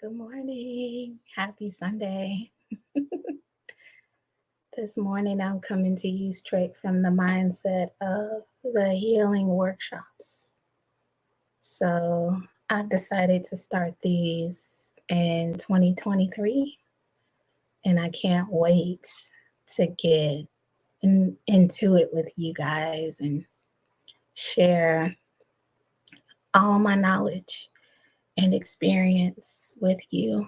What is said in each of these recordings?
Good morning. Happy Sunday. This morning, I'm coming to you straight from the mindset of the healing workshops. So, I've decided to start these in 2023, and I can't wait to get into it with you guys and share all my knowledge and experience with you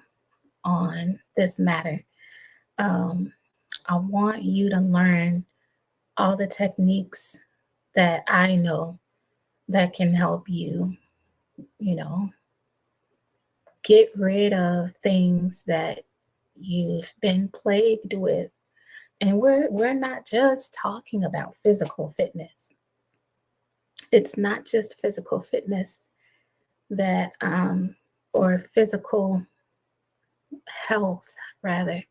on this matter. Um, I want you to learn all the techniques that I know that can help you, you know, get rid of things that you've been plagued with. And we're not just talking about physical fitness. It's not just physical fitness that or physical health rather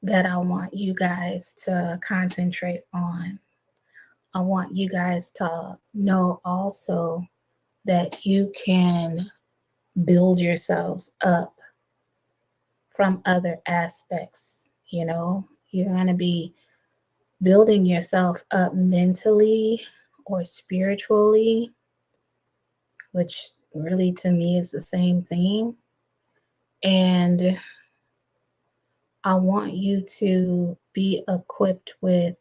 that I want you guys to concentrate on. I want you guys to know also that you can build yourselves up from other aspects. You're going to be building yourself up mentally or spiritually, which really to me is the same thing. And I want you to be equipped with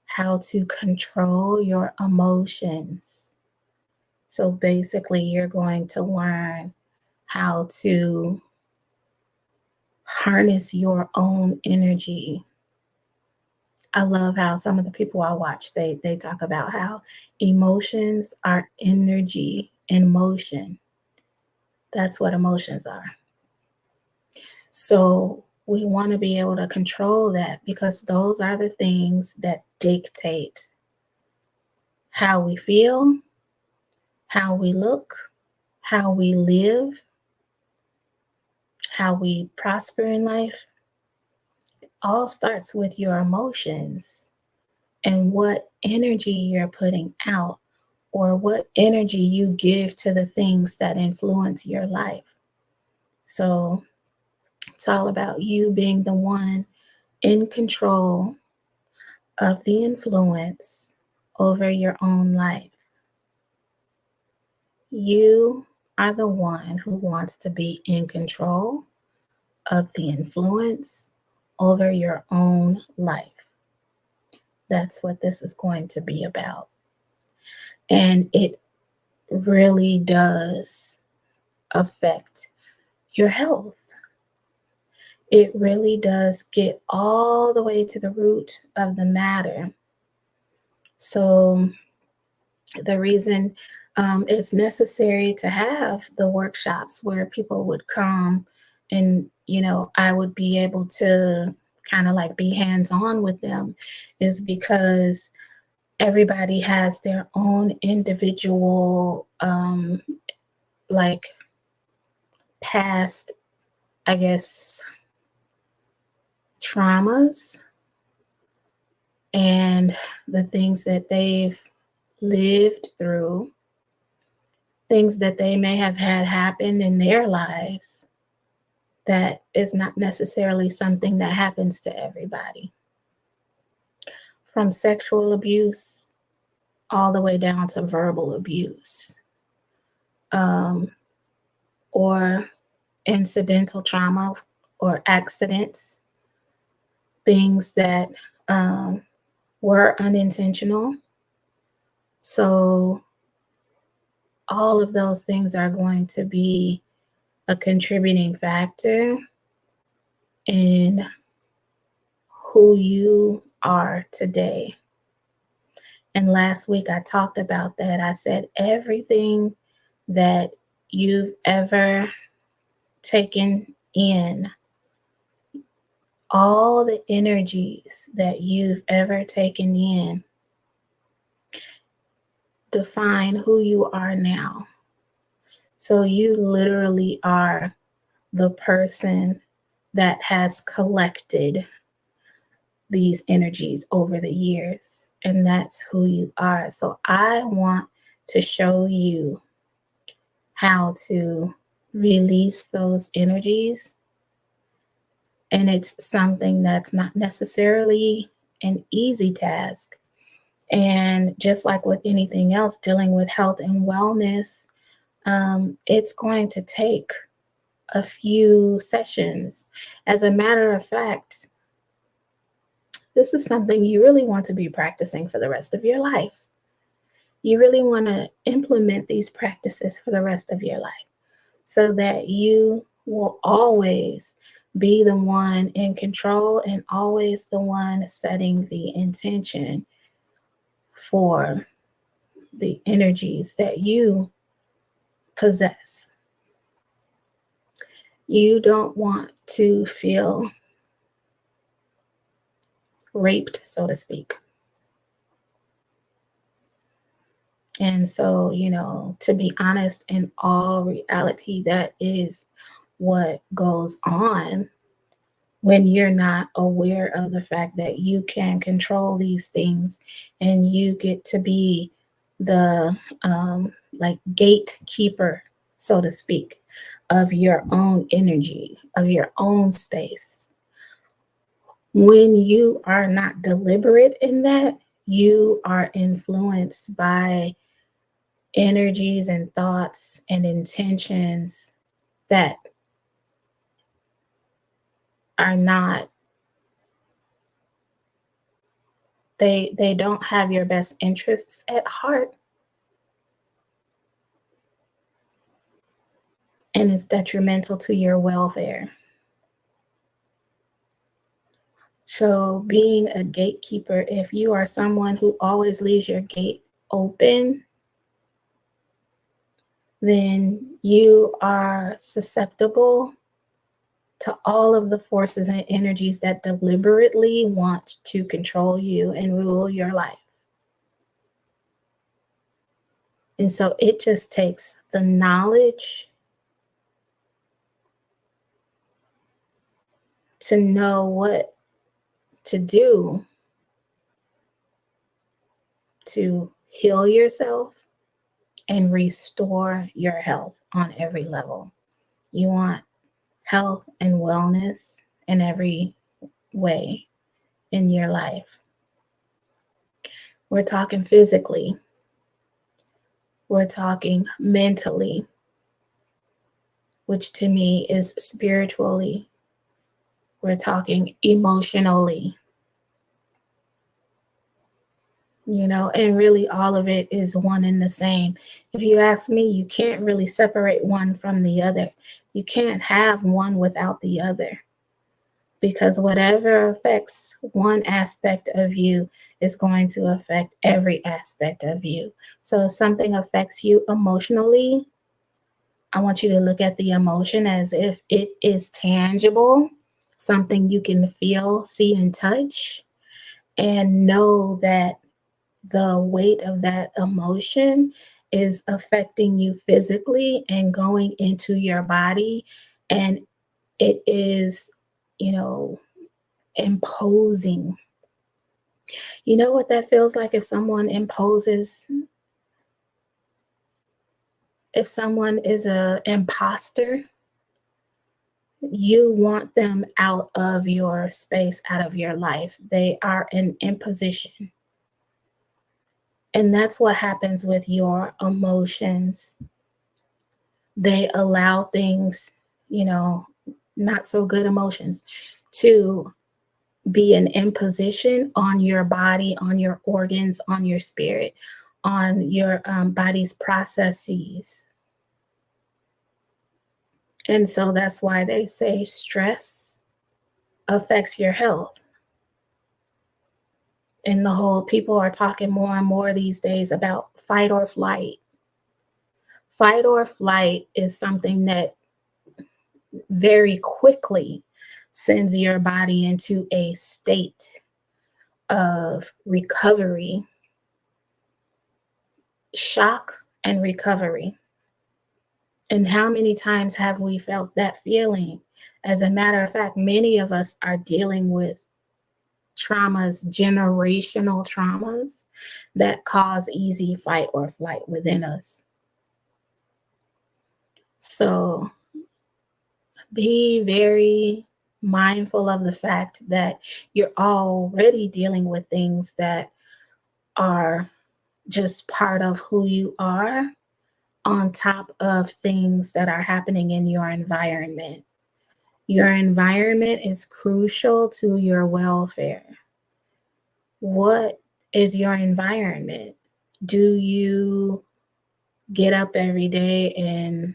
how to control your emotions. So basically, you're going to learn how to harness your own energy. I love how some of the people I watch, they talk about how emotions are energy in motion. That's what emotions are. So we want to be able to control that because those are the things that dictate how we feel, how we look, how we live, how we prosper in life. It all starts with your emotions and what energy you're putting out or what energy you give to the things that influence your life. So it's all about you being the one in control of the influence over your own life. You are the one who wants to be in control of the influence over your own life. That's what this is going to be about. And it really does affect your health. It really does get all the way to the root of the matter. So the reason it's necessary to have the workshops where people would come and, I would be able to kind of like be hands-on with them is because everybody has their own individual like past, I guess, traumas and the things that they've lived through, things that they may have had happen in their lives that is not necessarily something that happens to everybody. From sexual abuse all the way down to verbal abuse, or incidental trauma or accidents, things that were unintentional. So all of those things are going to be a contributing factor in who you are today. And last week I talked about that. I said everything that you've ever taken in, all the energies that you've ever taken in, define who you are now. So you literally are the person that has collected these energies over the years, and that's who you are. So I want to show you how to release those energies. And it's something that's not necessarily an easy task. And just like with anything else, dealing with health and wellness, it's going to take a few sessions. As a matter of fact, this is something you really want to be practicing for the rest of your life. You really want to implement these practices for the rest of your life so that you will always be the one in control and always the one setting the intention for the energies that you possess. You don't want to feel raped, so to speak. And so, to be honest, in all reality, that is what goes on when you're not aware of the fact that you can control these things and you get to be the like gatekeeper, so to speak, of your own energy, of your own space. When you are not deliberate in that, you are influenced by energies and thoughts and intentions that are not, they don't have your best interests at heart, and it's detrimental to your welfare. So being a gatekeeper, if you are someone who always leaves your gate open, then you are susceptible to all of the forces and energies that deliberately want to control you and rule your life. And so it just takes the knowledge to know what to do to heal yourself and restore your health on every level. You want health and wellness in every way in your life. We're talking physically. We're talking mentally, which to me is spiritually. We're talking emotionally. And really all of it is one and the same. If you ask me, you can't really separate one from the other. You can't have one without the other, because whatever affects one aspect of you is going to affect every aspect of you. So if something affects you emotionally, I want you to look at the emotion as if it is tangible, something you can feel, see, and touch, and know that the weight of that emotion is affecting you physically and going into your body, and it is, imposing. You know what that feels like if someone imposes, if someone is an imposter? You want them out of your space, out of your life. They are an imposition. And that's what happens with your emotions. They allow things, not so good emotions, to be an imposition on your body, on your organs, on your spirit, on your body's processes. And so that's why they say stress affects your health. And the whole, people are talking more and more these days about fight or flight. Fight or flight is something that very quickly sends your body into a state of recovery, shock and recovery. And how many times have we felt that feeling? As a matter of fact, many of us are dealing with traumas, generational traumas that cause easy fight or flight within us. So Be very mindful of the fact that you're already dealing with things that are just part of who you are, on top of things that are happening in your environment. Your environment is crucial to your welfare. What is your environment? Do you get up every day and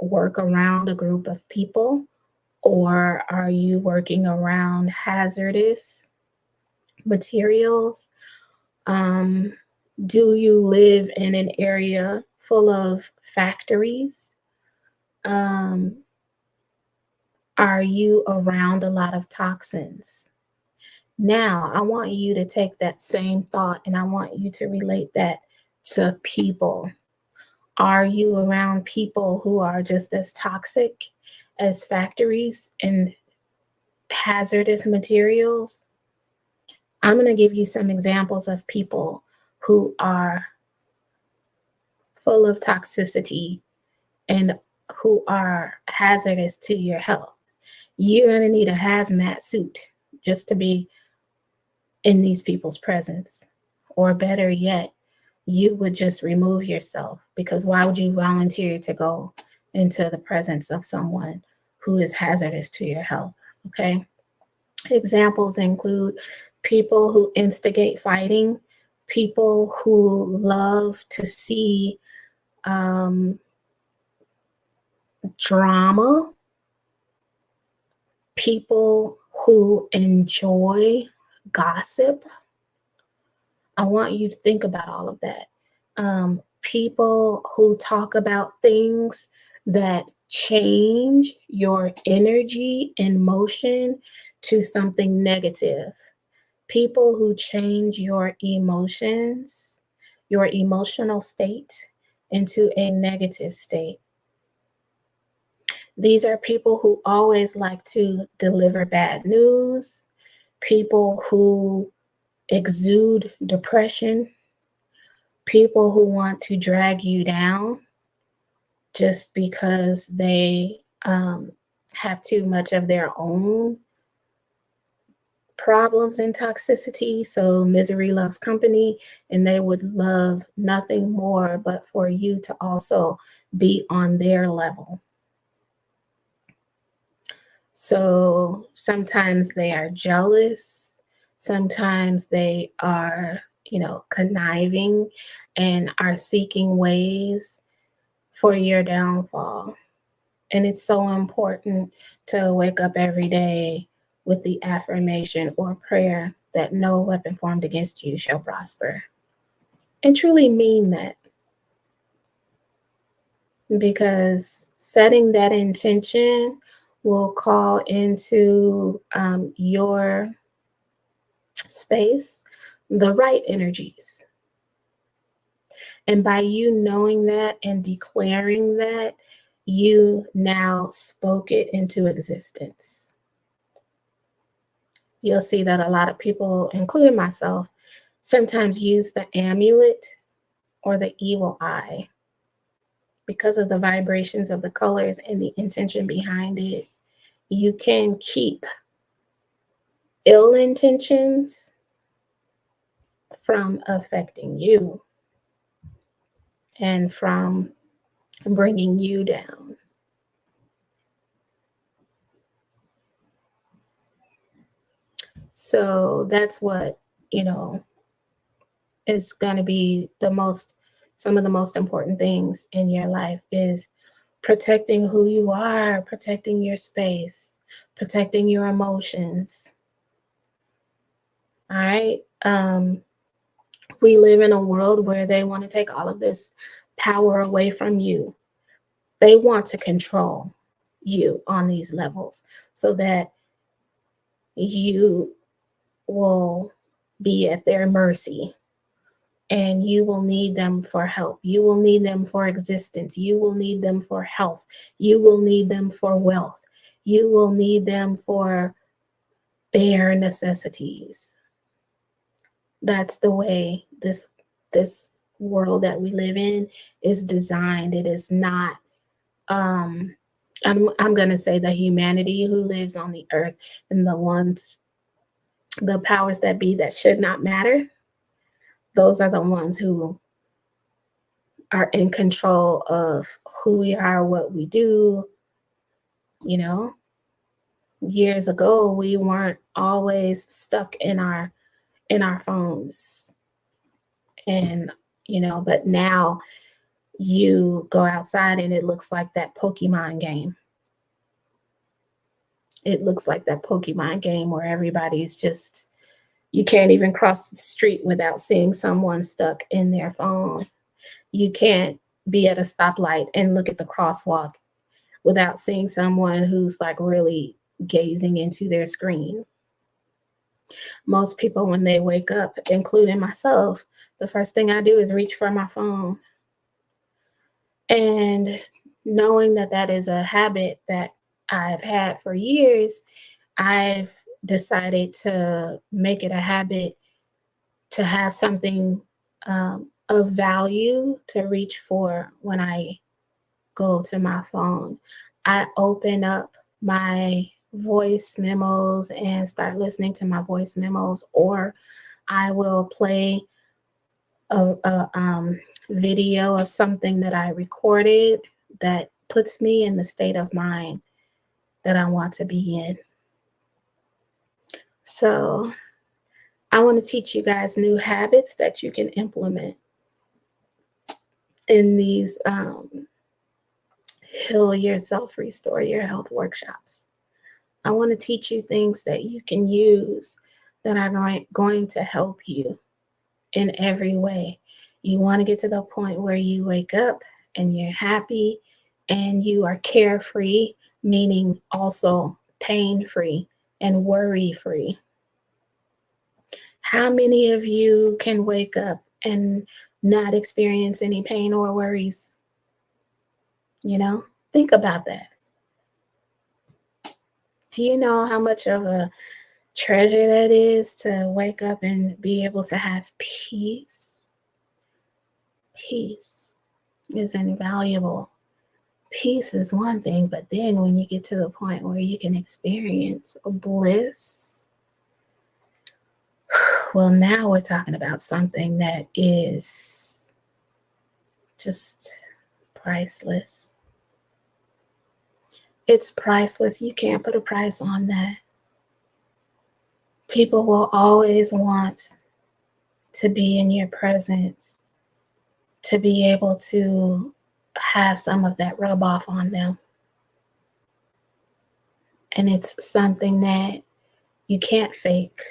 work around a group of people? Or are you working around hazardous materials? Do you live in an area full of factories? Um, are you around a lot of toxins? Now, I want you to take that same thought and I want you to relate that to people. Are you around people who are just as toxic as factories and hazardous materials? I'm going to give you some examples of people who are full of toxicity and who are hazardous to your health. You're going to need a hazmat suit just to be in these people's presence. Or better yet, you would just remove yourself, because why would you volunteer to go into the presence of someone who is hazardous to your health? Okay. Examples include people who instigate fighting, people who love to see drama, people who enjoy gossip. I want you to think about all of that. People who talk about things that change your energy and motion to something negative. People who change your emotions, your emotional state, into a negative state. These are people who always like to deliver bad news, people who exude depression, people who want to drag you down just because they have too much of their own problems and toxicity. So misery loves company, and they would love nothing more but for you to also be on their level. So sometimes they are jealous, sometimes they are, conniving and are seeking ways for your downfall. And it's so important to wake up every day with the affirmation or prayer that no weapon formed against you shall prosper. And truly mean that. Because setting that intention will call into your space the right energies. And by you knowing that and declaring that, you now spoke it into existence. You'll see that a lot of people, including myself, sometimes use the amulet or the evil eye because of the vibrations of the colors and the intention behind it. You can keep ill intentions from affecting you and from bringing you down. So that's what, is going to be some of the most important things in your life is protecting who you are, protecting your space, protecting your emotions. All right. We live in a world where they want to take all of this power away from you. They want to control you on these levels so that you will be at their mercy, and you will need them for help. You will need them for existence. You will need them for health. You will need them for wealth. You will need them for bare necessities. That's the way this world that we live in is designed. It is not I'm going to say the humanity who lives on the earth, and the powers that be that should not matter, those are the ones who are in control of who we are, what we do. You know, years ago, we weren't always stuck in our phones. And, but now you go outside and it looks like that Pokemon game. It looks like that Pokemon game where everybody's just, you can't even cross the street without seeing someone stuck in their phone. You can't be at a stoplight and look at the crosswalk without seeing someone who's like really gazing into their screen. Most people, when they wake up, including myself, the first thing I do is reach for my phone. And knowing that that is a habit that I've had for years, I've decided to make it a habit to have something of value to reach for when I go to my phone. I open up my voice memos and start listening to my voice memos, or I will play a video of something that I recorded that puts me in the state of mind that I want to be in. So I want to teach you guys new habits that you can implement in these Heal Yourself, Restore Your Health workshops. I want to teach you things that you can use that are going to help you in every way. You want to get to the point where you wake up and you're happy and you are carefree, meaning also pain-free and worry-free. How many of you can wake up and not experience any pain or worries? Think about that. Do you know how much of a treasure that is to wake up and be able to have peace? Peace is invaluable. Peace is one thing, but then when you get to the point where you can experience bliss, well, now we're talking about something that is just priceless. It's priceless. You can't put a price on that. People will always want to be in your presence, to be able to have some of that rub off on them. And it's something that you can't fake.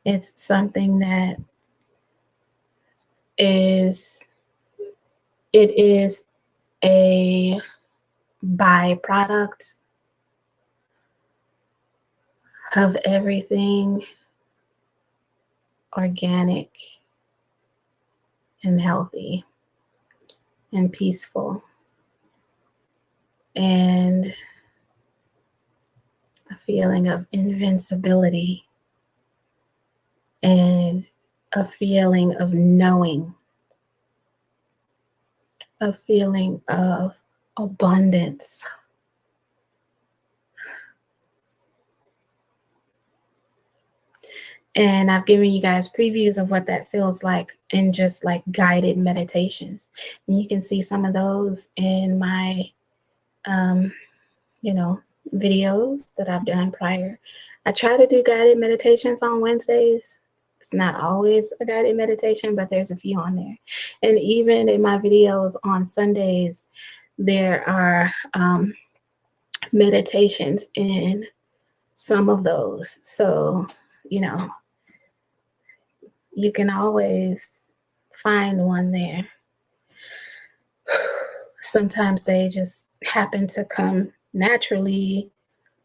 It's something that is a byproduct of everything organic and healthy and peaceful, and a feeling of invincibility and a feeling of knowing, a feeling of abundance. And I've given you guys previews of what that feels like in just like guided meditations. And you can see some of those in my, videos that I've done prior. I try to do guided meditations on Wednesdays. It's not always a guided meditation, but there's a few on there. And even in my videos on Sundays, there are meditations in some of those. So, you can always find one there. Sometimes they just happen to come naturally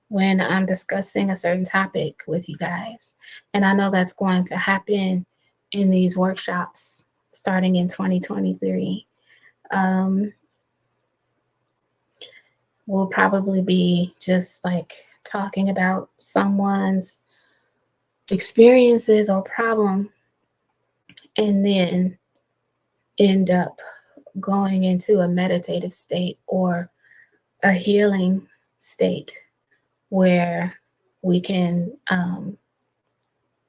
when I'm discussing a certain topic with you guys. And I know that's going to happen in these workshops starting in 2023. We'll probably be just like talking about someone's experiences or problem, and then end up going into a meditative state or a healing state where we can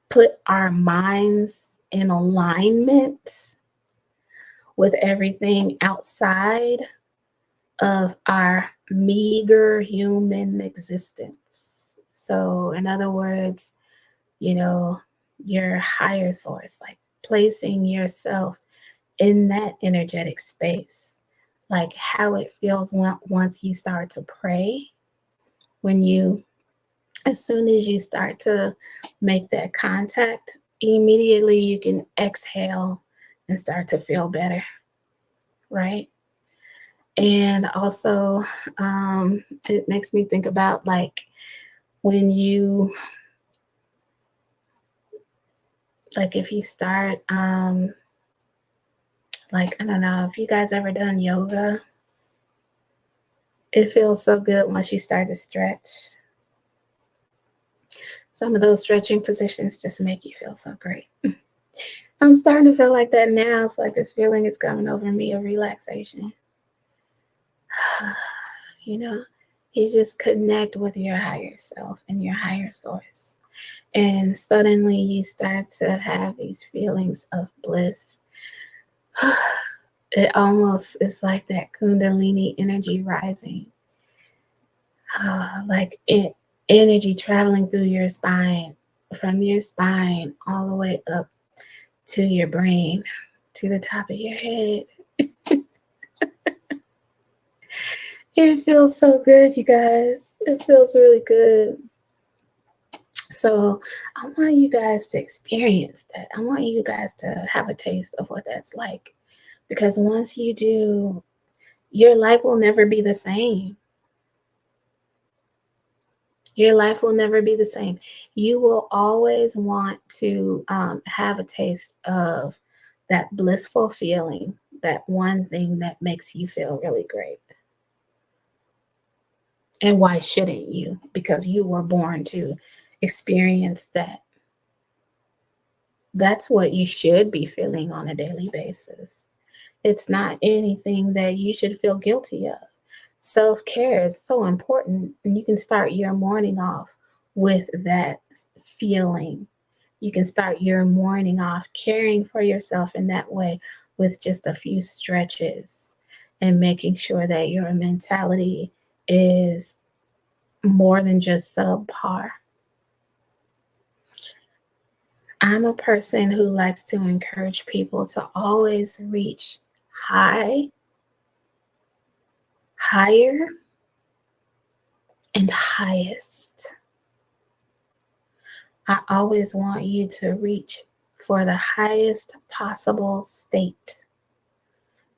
put our minds in alignment with everything outside of our meager human existence. So, in other words, your higher source, like placing yourself in that energetic space, like how it feels once you start to pray, as soon as you start to make that contact, immediately you can exhale and start to feel better, right? And also, it makes me think about like when you, like if you start, like, I don't know, if you guys ever done yoga, it feels so good once you start to stretch. Some of those stretching positions just make you feel so great. I'm starting to feel like that now. It's like this feeling is coming over me of relaxation. You just connect with your higher self and your higher source. And suddenly you start to have these feelings of bliss. It's like that Kundalini energy rising. Like energy traveling through your spine, from your spine all the way up to your brain, to the top of your head. It feels so good, you guys. It feels really good. So I want you guys to experience that. I want you guys to have a taste of what that's like. Because once you do, your life will never be the same. Your life will never be the same. You will always want to have a taste of that blissful feeling, that one thing that makes you feel really great. And why shouldn't you? Because you were born to experience that. That's what you should be feeling on a daily basis. It's not anything that you should feel guilty of. Self-care is so important, and you can start your morning off with that feeling. You can start your morning off caring for yourself in that way with just a few stretches and making sure that your mentality is more than just subpar. I'm a person who likes to encourage people to always reach higher, and highest. I always want you to reach for the highest possible state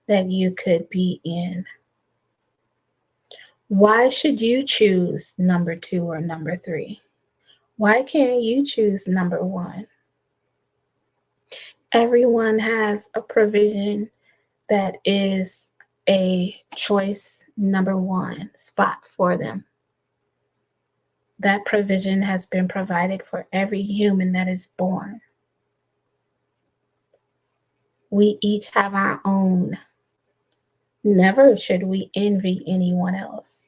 that you could be in. Why should you choose number 2 or number 3? Why can't you choose number 1? Everyone has a provision that is a choice number 1 spot for them. That provision has been provided for every human that is born. We each have our own. Never should we envy anyone else,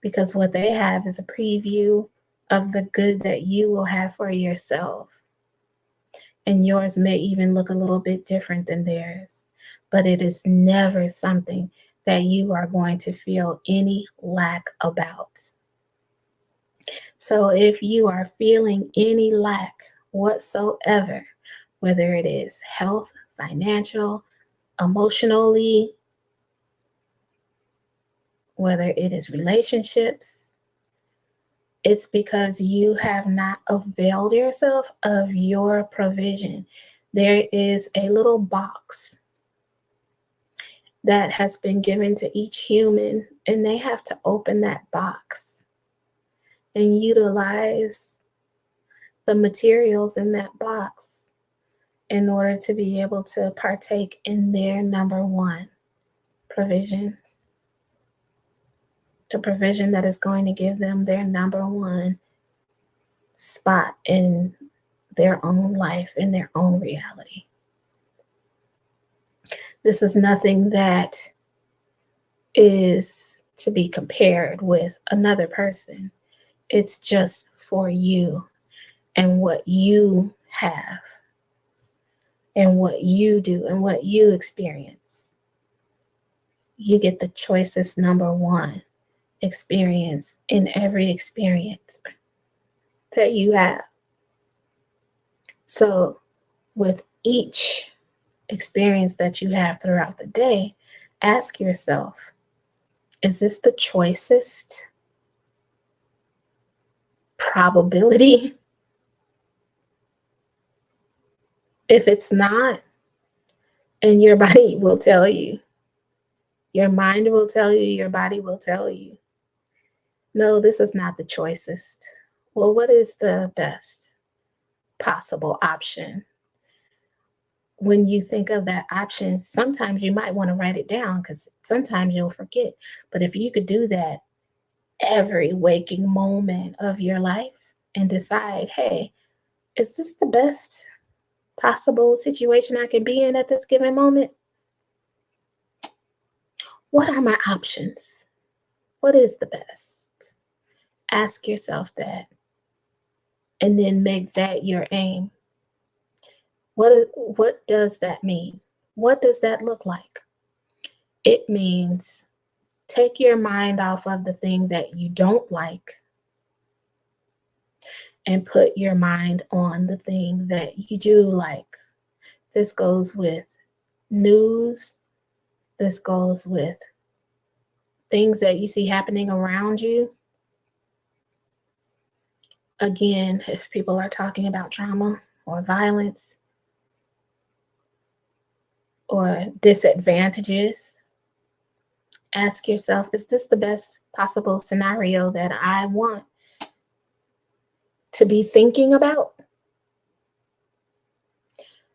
because what they have is a preview of the good that you will have for yourself. And yours may even look a little bit different than theirs, but it is never something that you are going to feel any lack about. So if you are feeling any lack whatsoever, whether it is health, financial, emotionally, whether it is relationships, it's because you have not availed yourself of your provision. There is a little box that has been given to each human, and they have to open that box and utilize the materials in that box in order to be able to partake in their number 1 provision. The provision that is going to give them their number 1 spot in their own life, in their own reality. This is nothing that is to be compared with another person. It's just for you and what you have and what you do and what you experience. You get the choicest number one experience in every experience that you have. So, with each experience that you have throughout the day, ask yourself, is this the choicest probability? If it's not, and your body will tell you, your mind will tell you, your body will tell you, no, this is not the choicest. Well, what is the best possible option? When you think of that option, sometimes you might want to write it down because sometimes you'll forget. But if you could do that every waking moment of your life and decide, hey, is this the best possible situation I can be in at this given moment? What are my options? What is the best? Ask yourself that and then make that your aim. What does that mean? What does that look like? It means take your mind off of the thing that you don't like and put your mind on the thing that you do like. This goes with news. This goes with things that you see happening around you. Again, if people are talking about trauma or violence or disadvantages, ask yourself, is this the best possible scenario that I want to be thinking about?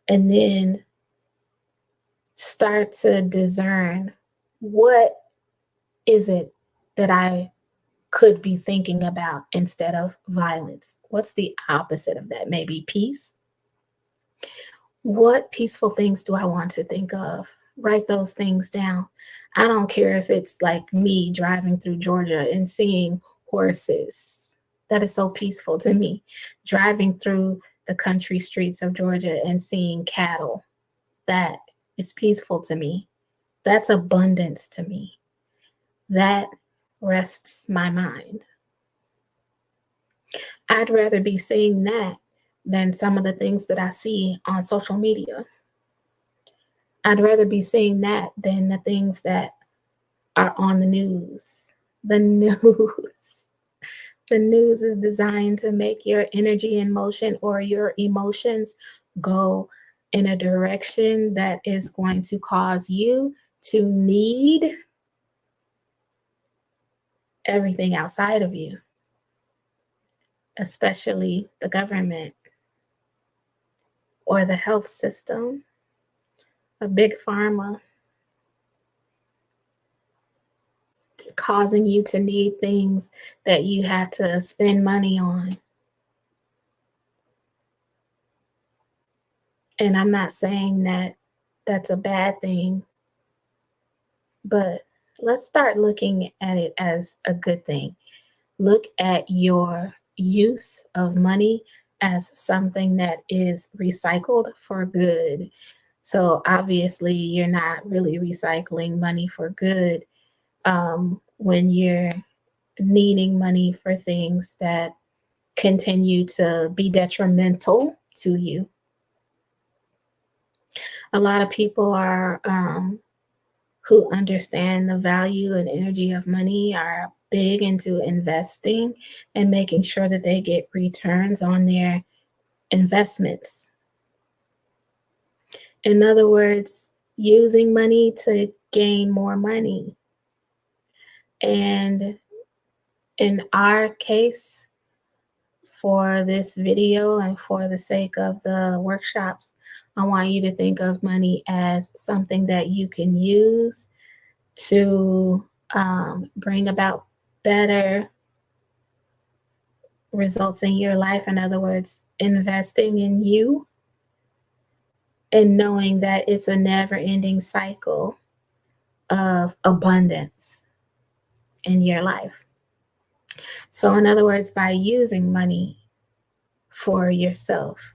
And then start to discern, what is it that I could be thinking about instead of violence? What's the opposite of that? Maybe peace. What peaceful things do I want to think of? Write those things down. I don't care if it's like me driving through Georgia and seeing horses. That is so peaceful to me. Driving through the country streets of Georgia and seeing cattle. That is peaceful to me. That's abundance to me. That rests my mind. I'd rather be seeing that than some of the things that I see on social media. I'd rather be seeing that than the things that are on the news. The news. The news is designed to make your energy in motion or your emotions go in a direction that is going to cause you to need everything outside of you, especially the government or the health system, a big pharma. It's causing you to need things that you have to spend money on. And I'm not saying that that's a bad thing, but let's start looking at it as a good thing. Look at your use of money as something that is recycled for good. So obviously, you're not really recycling money for good when you're needing money for things that continue to be detrimental to you. A lot of people are who understand the value and energy of money are big into investing and making sure that they get returns on their investments. In other words, using money to gain more money. And in our case, for this video and for the sake of the workshops, I want you to think of money as something that you can use to bring about better results in your life. In other words, investing in you and knowing that it's a never-ending cycle of abundance in your life. So, in other words, by using money for yourself,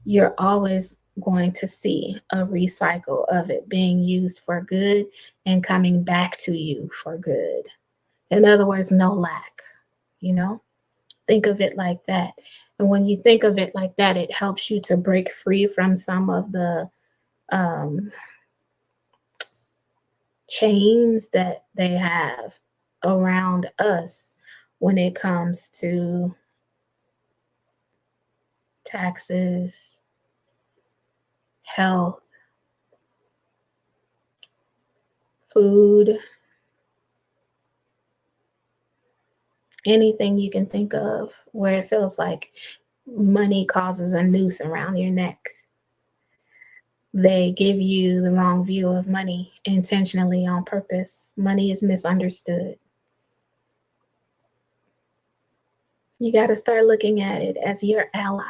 you're always going to see a recycle of it being used for good and coming back to you for good. In other words, no lack, you know? Think of it like that. And when you think of it like that, it helps you to break free from some of the um, chains that they have around us when it comes to taxes, health, food, anything you can think of where it feels like money causes a noose around your neck. They give you the wrong view of money intentionally on purpose. Money is misunderstood. You got to start looking at it as your ally,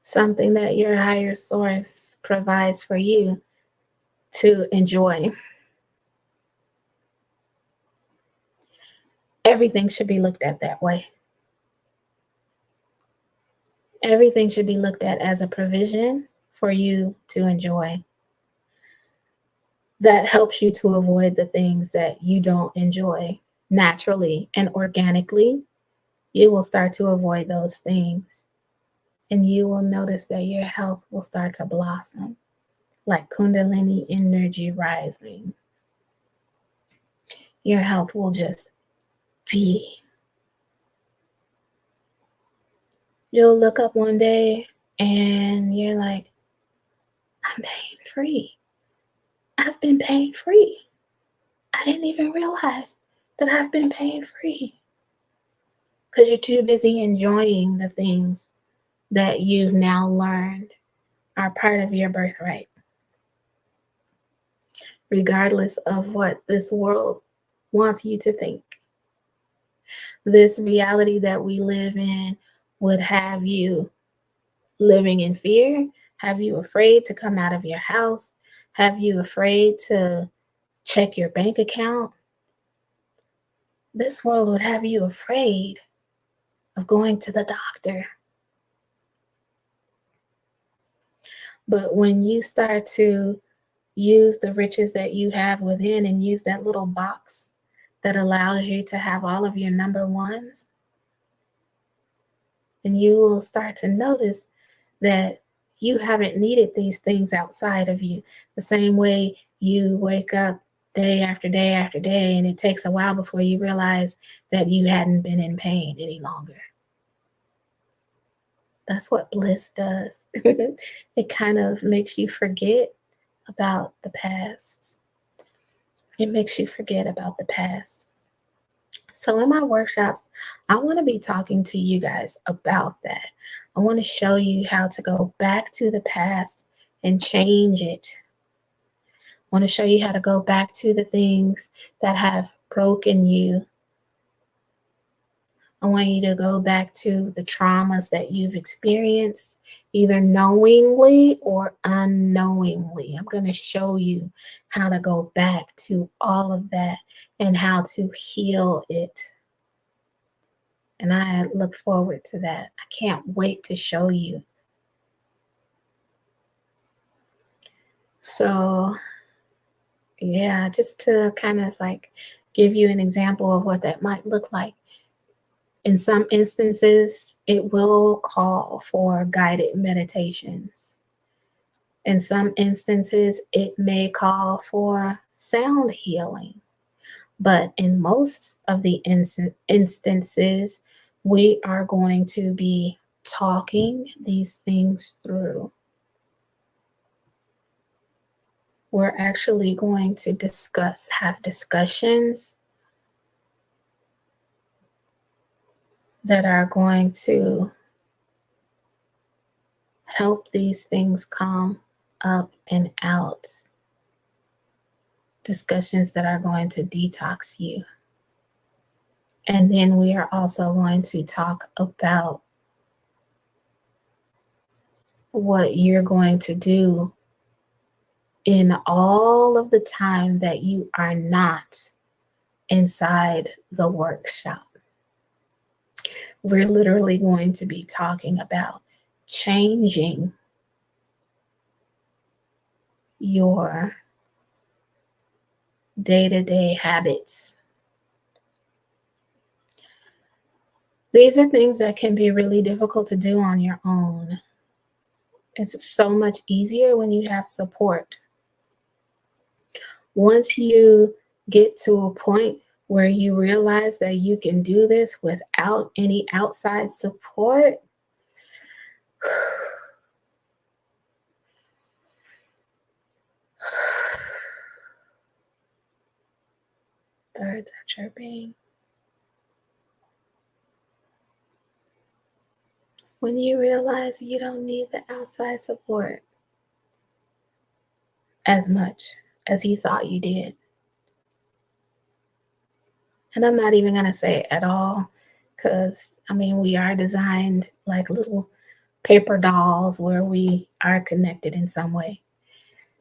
something that your higher source provides for you to enjoy. Everything should be looked at that way. Everything should be looked at as a provision for you to enjoy. That helps you to avoid the things that you don't enjoy naturally and organically. You will start to avoid those things, and you will notice that your health will start to blossom like Kundalini energy rising. Your health will just be. You'll look up one day and you're like, I'm pain free. I've been pain free. I didn't even realize that I've been pain free. Because you're too busy enjoying the things that you've now learned are part of your birthright. Regardless of what this world wants you to think. This reality that we live in would have you living in fear, have you afraid to come out of your house, have you afraid to check your bank account. This world would have you afraid of going to the doctor. But when you start to use the riches that you have within and use that little box that allows you to have all of your number ones, and you will start to notice that you haven't needed these things outside of you. The same way you wake up day after day after day, and it takes a while before you realize that you hadn't been in pain any longer. That's what bliss does. It kind of makes you forget about the past. It makes you forget about the past. So in my workshops, I want to be talking to you guys about that. I want to show you how to go back to the past and change it. I want to show you how to go back to the things that have broken you. I want you to go back to the traumas that you've experienced, either knowingly or unknowingly. I'm going to show you how to go back to all of that and how to heal it. And I look forward to that. I can't wait to show you. So, yeah, just to kind of like give you an example of what that might look like. In some instances, it will call for guided meditations. In some instances, it may call for sound healing. But in most of the instances, we are going to be talking these things through. We're actually going to have discussions that are going to help these things come up and out. Discussions that are going to detox you. And then we are also going to talk about what you're going to do in all of the time that you are not inside the workshop. We're literally going to be talking about changing your day-to-day habits. These are things that can be really difficult to do on your own. It's so much easier when you have support. Once you get to a point where you realize that you can do this without any outside support, birds are chirping. When you realize you don't need the outside support as much as you thought you did. And I'm not even going to say at all, because I mean, we are designed like little paper dolls where we are connected in some way.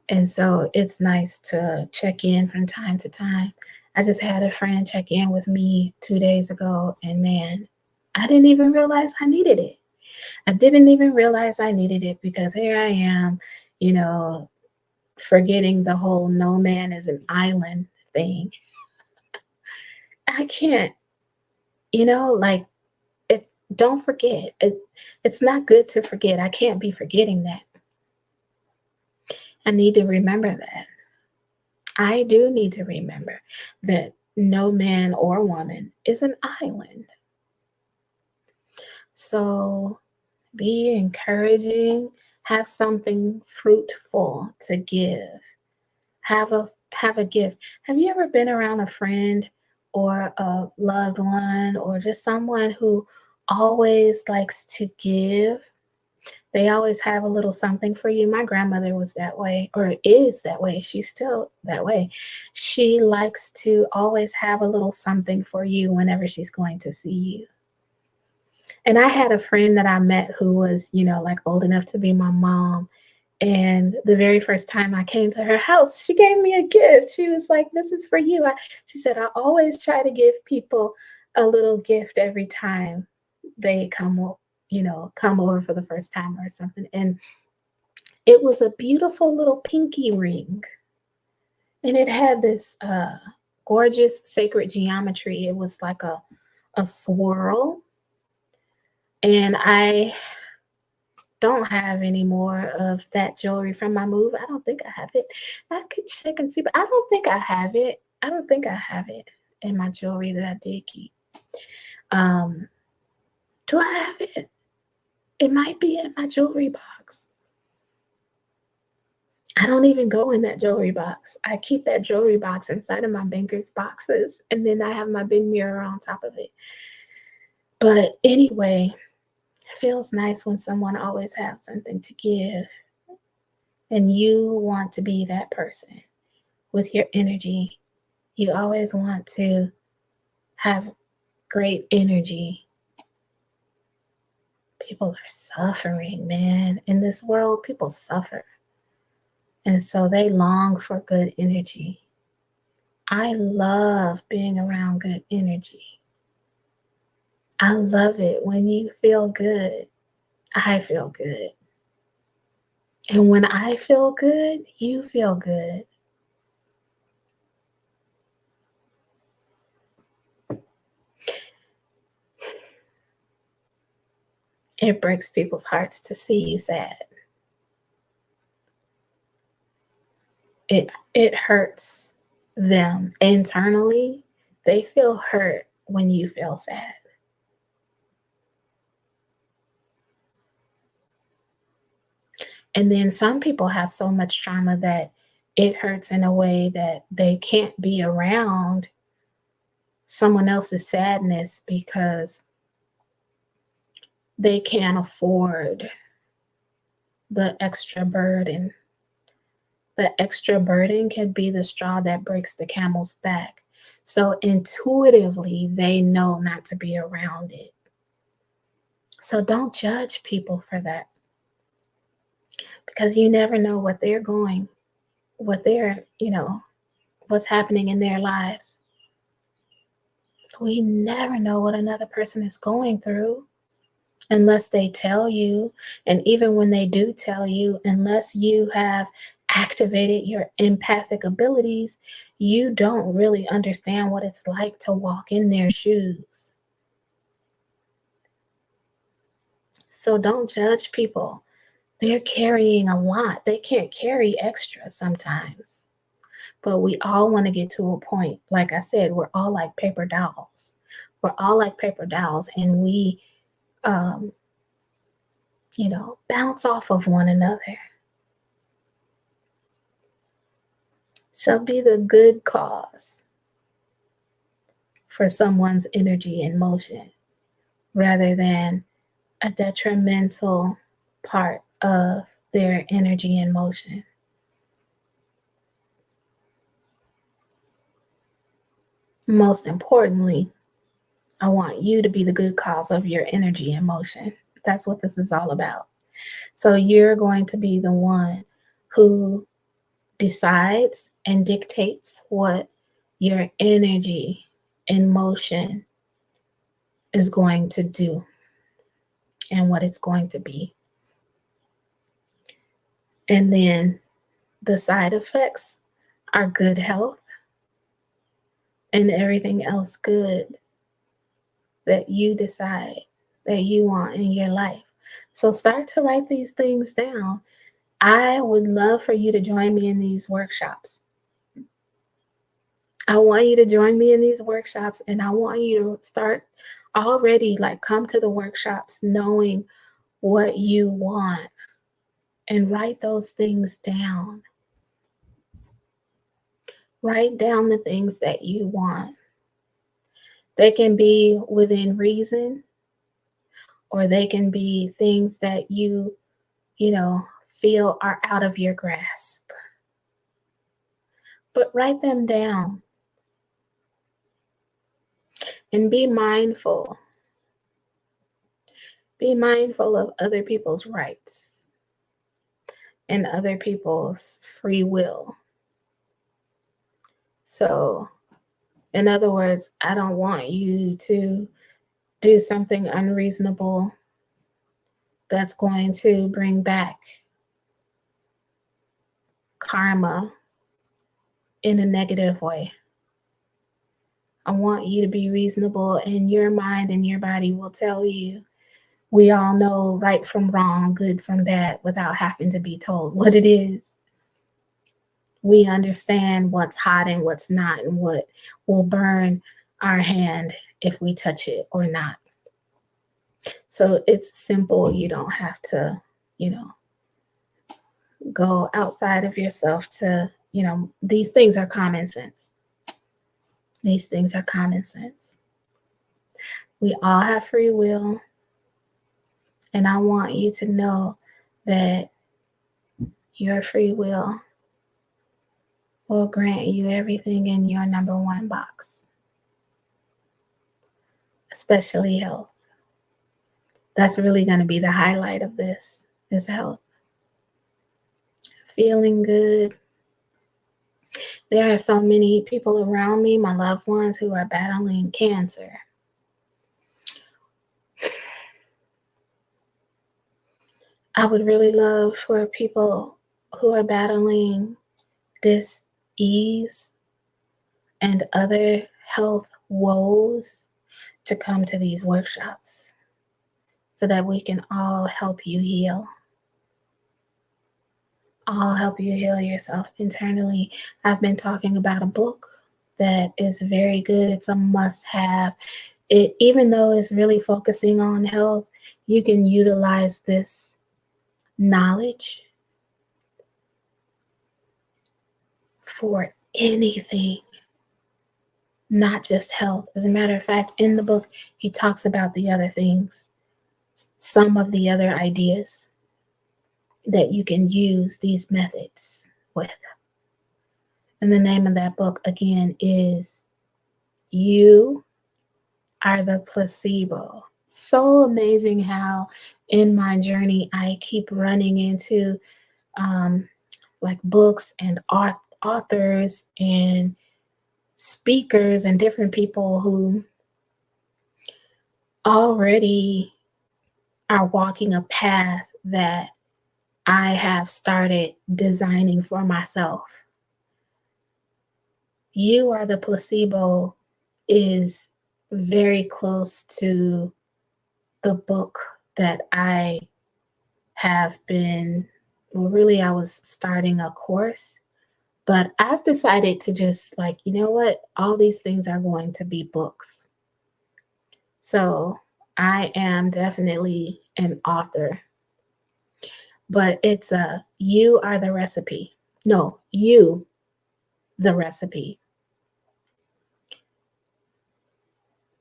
And so it's nice to check in from time to time. I just had a friend check in with me 2 days ago, and man, I didn't even realize I needed it. I didn't even realize I needed it because here I am, you know, forgetting the whole no man is an island thing. I can't, like don't forget. It's not good to forget. I can't be forgetting that. I need to remember that. I do need to remember that no man or woman is an island. So be encouraging, have something fruitful to give. Have a gift. Have you ever been around a friend or a loved one or just someone who always likes to give? They always have a little something for you. My grandmother was that way, or is that way. She's still that way. She likes to always have a little something for you whenever she's going to see you. And I had a friend that I met who was, like old enough to be my mom. And the very first time I came to her house, she gave me a gift. She was like, "This is for you." She said, "I always try to give people a little gift every time they come over for the first time or something." And it was a beautiful little pinky ring. And it had this gorgeous sacred geometry. It was like a swirl. And I don't have any more of that jewelry from my move. I don't think I have it. I could check and see, but I don't think I have it. I don't think I have it in my jewelry that I did keep. Do I have it? It might be in my jewelry box. I don't even go in that jewelry box. I keep that jewelry box inside of my banker's boxes, and then I have my big mirror on top of it. But anyway, it feels nice when someone always has something to give, and you want to be that person with your energy. You always want to have great energy. People are suffering, man. In this world, people suffer. And so they long for good energy. I love being around good energy. I love it when you feel good. I feel good. And when I feel good, you feel good. It breaks people's hearts to see you sad. It hurts them internally. They feel hurt when you feel sad. And then some people have so much trauma that it hurts in a way that they can't be around someone else's sadness because they can't afford the extra burden. The extra burden can be the straw that breaks the camel's back. So intuitively, they know not to be around it. So don't judge people for that. because you never know what they're what's happening in their lives. We never know what another person is going through unless they tell you. And even when they do tell you, unless you have activated your empathic abilities, you don't really understand what it's like to walk in their shoes. So don't judge people. They're carrying a lot. They can't carry extra sometimes. But we all want to get to a point. Like I said, we're all like paper dolls. We're all like paper dolls, and we, um, bounce off of one another. So be the good cause for someone's energy and motion rather than a detrimental part of their energy and motion. Most importantly, I want you to be the good cause of your energy and motion. That's what this is all about. So you're going to be the one who decides and dictates what your energy and motion is going to do and what it's going to be. And then the side effects are good health and everything else good that you decide that you want in your life. So start to write these things down. I would love for you to join me in these workshops. I want you to join me in these workshops, and I want you to start already, like, come to the workshops knowing what you want and write those things down. Write down the things that you want. They can be within reason, or they can be things that you feel are out of your grasp. But write them down and be mindful. Be mindful of other people's rights and other people's free will. So, in other words, I don't want you to do something unreasonable that's going to bring back karma in a negative way. I want you to be reasonable, and your mind and your body will tell you. We all know right from wrong, good from bad, without having to be told what it is. We understand what's hot and what's not, and what will burn our hand if we touch it or not. So it's simple. You don't have to, go outside of yourself to, these things are common sense. These things are common sense. We all have free will. And I want you to know that your free will grant you everything in your number one box, especially health. That's really going to be the highlight of this, is health. Feeling good. There are so many people around me, my loved ones, who are battling cancer. I would really love for people who are battling dis-ease and other health woes to come to these workshops so that we can all help you heal. All help you heal yourself internally. I've been talking about a book that is very good. It's a must-have. It, even though it's really focusing on health, you can utilize this knowledge for anything, not just health. As a matter of fact, in the book, he talks about the other things, some of the other ideas that you can use these methods with. And the name of that book, again, is You Are the Placebo. So amazing how in my journey, I keep running into like books and authors and speakers and different people who already are walking a path that I have started designing for myself. You Are the Placebo is very close to the book that I have been, well, really, I was starting a course, but I've decided to just like, you know what? All these things are going to be books. So I am definitely an author, but it's You Are the Recipe. No, You, the Recipe.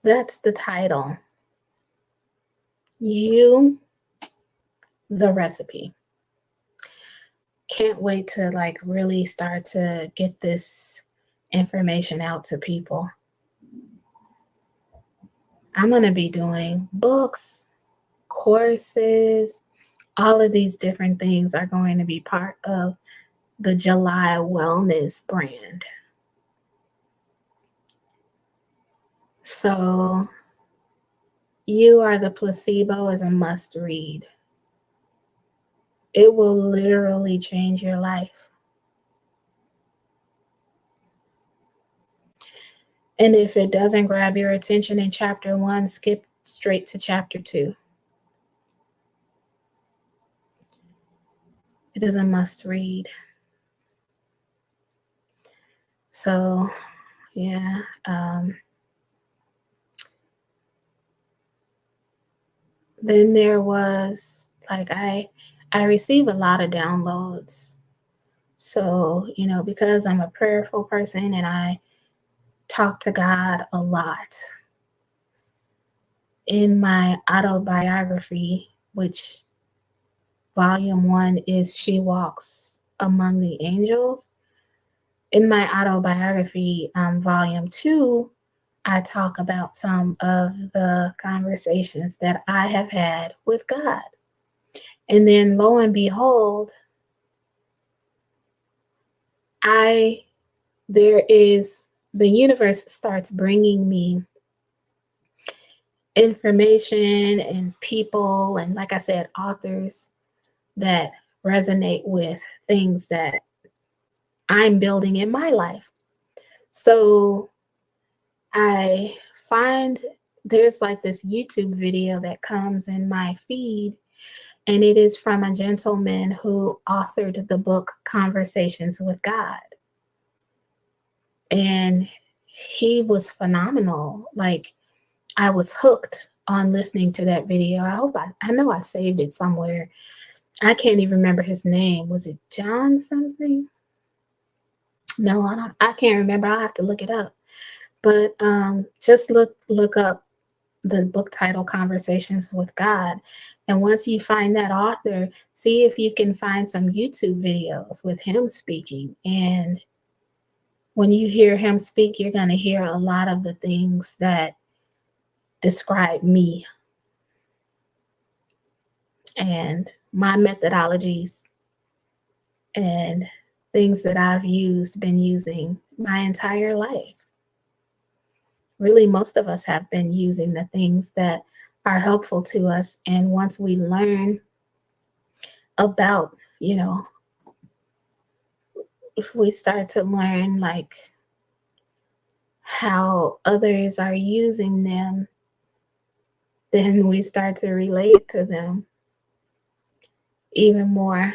That's the title. You, the Recipe. Can't wait to like really start to get this information out to people. I'm going to be doing books, courses, all of these different things are going to be part of the JulyWellness brand. So, You Are the Placebo is a must read. It will literally change your life. And if it doesn't grab your attention in chapter 1, skip straight to chapter 2. It is a must read. So, yeah. Then there was like I receive a lot of downloads. So, because I'm a prayerful person and I talk to God a lot. In my autobiography, which volume 1 is She Walks Among the Angels. In my autobiography, volume 2, I talk about some of the conversations that I have had with God. And then lo and behold, the universe starts bringing me information and people, and like I said, authors that resonate with things that I'm building in my life. So I find there's like this YouTube video that comes in my feed, and it is from a gentleman who authored the book Conversations with God. And he was phenomenal. Like, I was hooked on listening to that video. I know I saved it somewhere. I can't even remember his name. Was it John something? No, I can't remember. I'll have to look it up. But just look up the book title Conversations with God. And once you find that author, see if you can find some YouTube videos with him speaking. And when you hear him speak, you're going to hear a lot of the things that describe me and my methodologies and things that I've been using my entire life. Really, most of us have been using the things that are helpful to us. And once we learn about, if we start to learn like how others are using them, then we start to relate to them even more.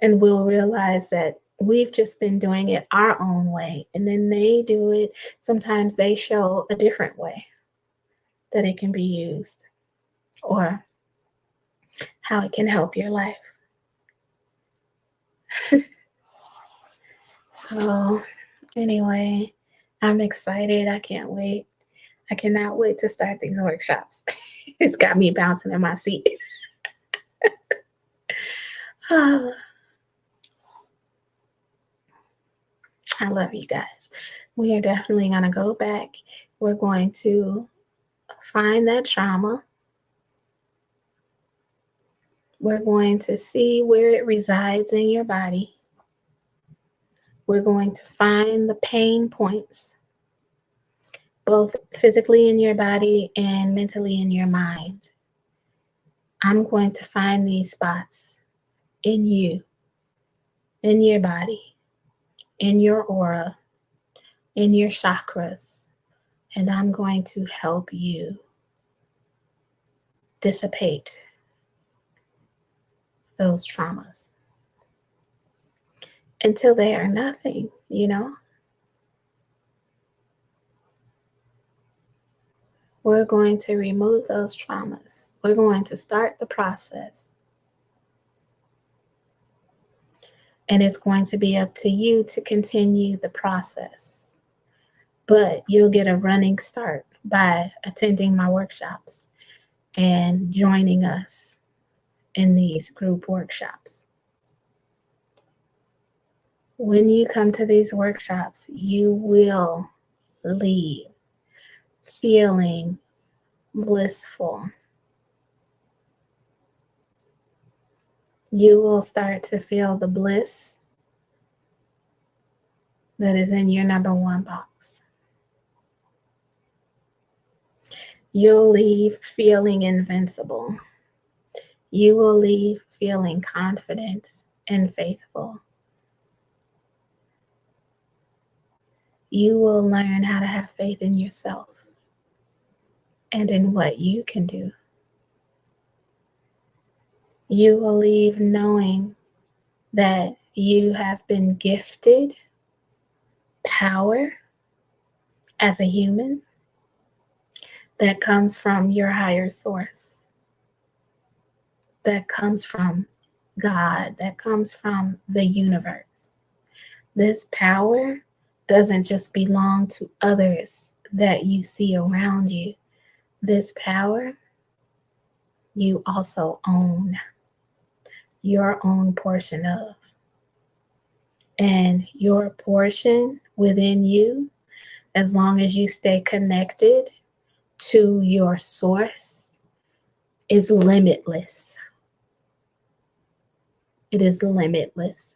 And we'll realize that we've just been doing it our own way. And then they do it. Sometimes they show a different way that it can be used or how it can help your life. So anyway, I'm excited. I can't wait. I cannot wait to start these workshops. It's got me bouncing in my seat. I love you guys. We are definitely going to go back. We're going to find that trauma. We're going to see where it resides in your body. We're going to find the pain points, both physically in your body and mentally in your mind. I'm going to find these spots in you, in your body, in your aura, in your chakras, and I'm going to help you dissipate those traumas until they are nothing, you know? We're going to remove those traumas. We're going to start the process. And it's going to be up to you to continue the process. But you'll get a running start by attending my workshops and joining us in these group workshops. When you come to these workshops, you will leave feeling blissful. You will start to feel the bliss that is in your number one box. You'll leave feeling invincible. You will leave feeling confident and faithful. You will learn how to have faith in yourself and in what you can do. You will leave knowing that you have been gifted power as a human that comes from your higher source, that comes from God, that comes from the universe. This power doesn't just belong to others that you see around you. This power you also own your own portion of. And your portion within you, as long as you stay connected to your source, is limitless. It is limitless.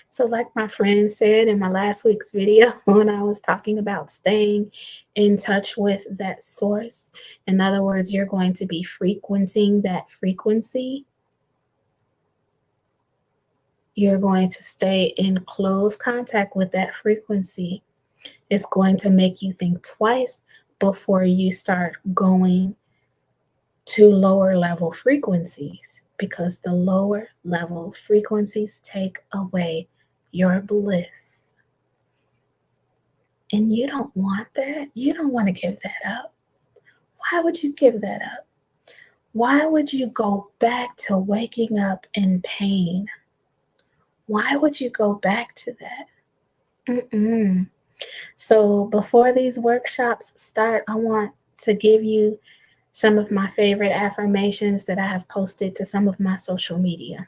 So like my friend said in my last week's video when I was talking about staying in touch with that source, in other words, you're going to be frequenting that frequency. You're going to stay in close contact with that frequency. It's going to make you think twice before you start going to lower level frequencies, because the lower level frequencies take away your bliss. And you don't want that. You don't want to give that up. Why would you give that up? Why would you go back to waking up in pain? Why would you go back to that? So before these workshops start, I want to give you some of my favorite affirmations that I have posted to some of my social media.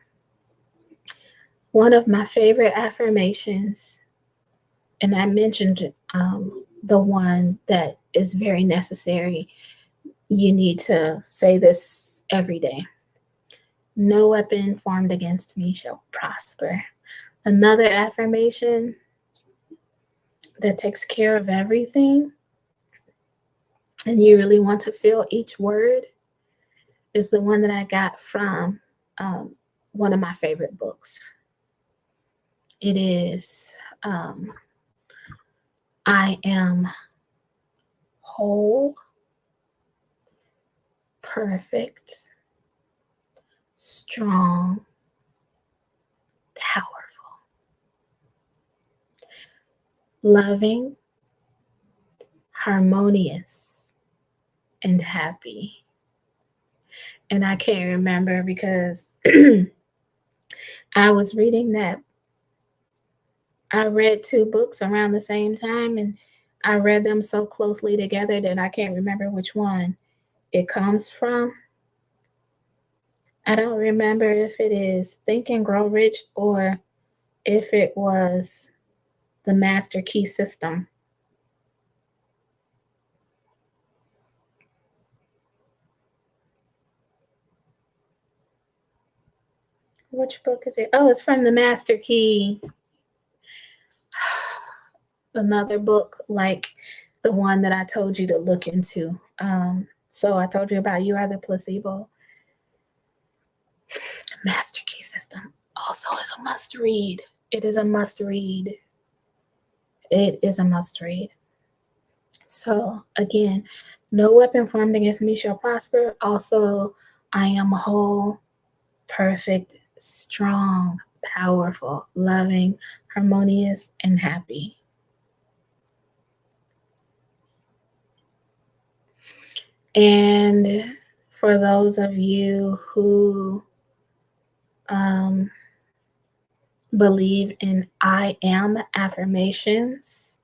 One of my favorite affirmations, and I mentioned the one that is very necessary. You need to say this every day. No weapon formed against me shall prosper. Another affirmation that takes care of everything, and you really want to feel each word, is the one that I got from one of my favorite books. It is, I am whole, perfect, strong, powerful, loving, harmonious, and happy. And I can't remember because I was reading that. I read two books around the same time, and I read them so closely together that I can't remember which one it comes from. I don't remember if it is Think and Grow Rich or if it was the Master Key System. Which book is it? Oh, it's from the Master Key. Another book like the one that I told you to look into. So I told you about You Are the Placebo. Master Key System also is a must read. It is a must read. It is a must read. So again, no weapon formed against me shall prosper. Also, I am whole, perfect, strong, powerful, loving, harmonious, and happy. And for those of you who believe in I am affirmations,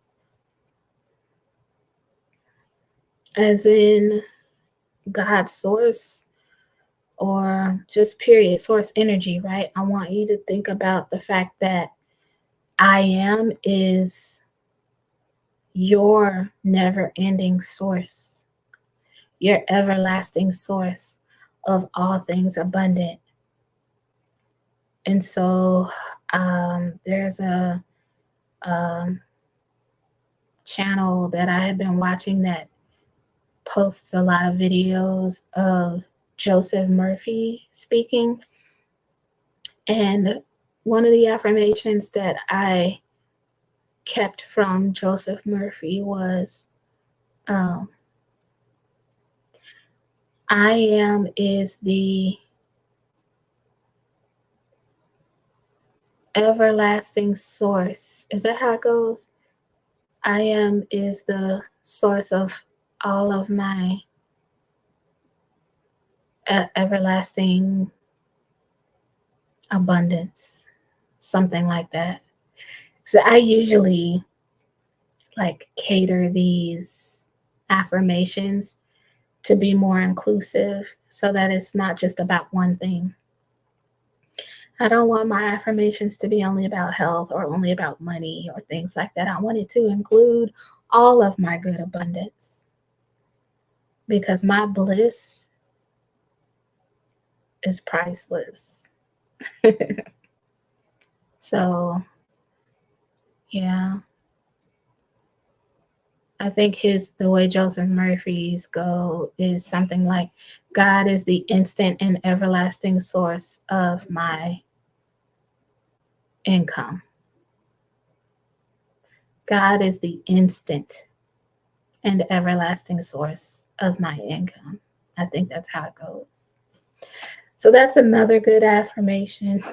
as in God's source or just period source energy, right? I want you to think about the fact that I am is your never ending source, your everlasting source of all things abundant. And so there's a channel that I have been watching that posts a lot of videos of Joseph Murphy speaking. And one of the affirmations that I kept from Joseph Murphy was, I am is the everlasting source. Is that how it goes? I am is the source of all of my everlasting abundance, something like that. So I usually like cater these affirmations to be more inclusive so that it's not just about one thing. I don't want my affirmations to be only about health or only about money or things like that. I want it to include all of my good abundance because my bliss is priceless. So, yeah. I think the way Joseph Murphy's go is something like, God is the instant and everlasting source of my income. God is the instant and everlasting source of my income. I think that's how it goes. So that's another good affirmation.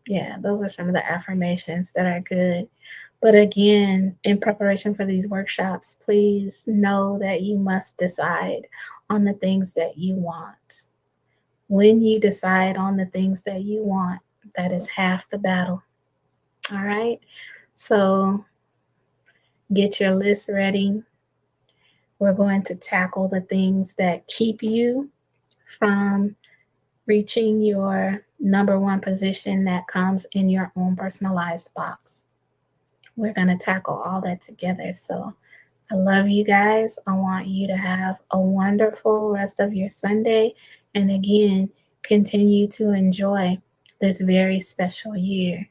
Yeah, those are some of the affirmations that are good. But again, in preparation for these workshops, please know that you must decide on the things that you want. When you decide on the things that you want, that is half the battle. All right? So get your list ready. We're going to tackle the things that keep you from reaching your number one position that comes in your own personalized box. We're going to tackle all that together. So I love you guys. I want you to have a wonderful rest of your Sunday. And again, continue to enjoy this very special year.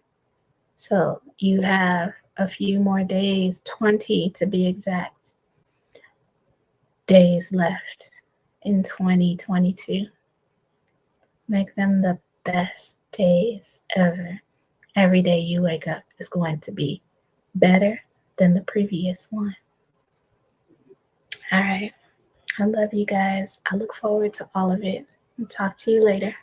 So you have a few more days, 20 to be exact, days left in 2022. Make them the best days ever. Every day you wake up is going to be better than the previous one. All right. I love you guys. I look forward to all of it. I'll talk to you later.